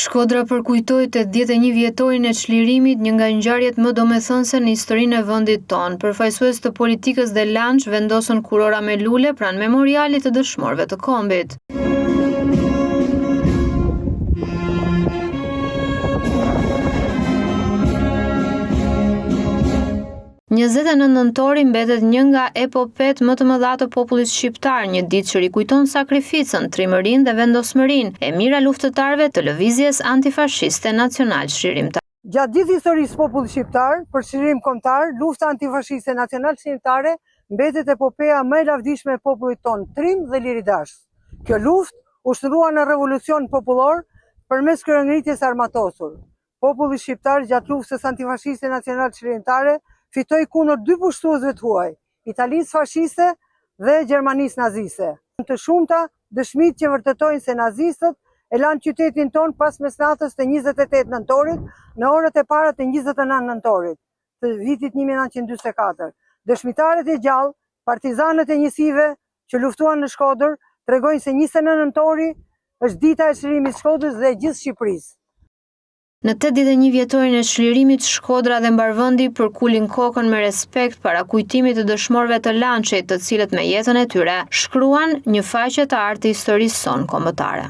Shkodra përkujtoi 81 vjetorin e çlirimit, një nga ngjarjet më domethënëse në historinë e vendit tonë. Përfaqësues të politikës dhe lanç vendosën kurora me lule pranë memorialit të dëshmorëve të kombit. Njëzet e nëntori mbetet një nga epopet më të mëdha të popullit shqiptar, një ditë që rikujton sakrificën, trimërinë dhe vendosmërinë e mira luftëtarëve të lëvizjes antifashiste nacional çlirimtare. Gjatë gjithë historisë popullit shqiptar për çlirim kombëtar, lufta antifashiste nacional çlirimtare mbetet epopeja më e lavdishme e popullit tonë, trim dhe liridash. Kjo luftë u shndrua në revolucion popullor përmes kryengritjes armatosur. Populli shqiptar gjatë luftës antifashiste nacional çlirimtare fitoi kundër dy pushtuesve të huaj, Italisë fashiste dhe Gjermanisë naziste. Të shumta dëshmitë që vërtetojnë se nazistët e lanë qytetin ton pas mesnatës të 28 nëntorit në orët e para të 29 nëntorit të vitit 1944. Dëshmitarët e gjallë, partizanët e njësive që luftuan në Shkodër, tregojnë se 29 nëntori është dita e çlirimit të Shkodrës dhe e gjithë Shqipërisë. Në 81 vjetorin e çlirimit, Shkodra dhe Mbarvendi përkulin kokën me respekt para kujtimit të dëshmorëve të lançit, të cilët me jetën e tyre shkruan një faqe të artë të historisë sonë kombëtare.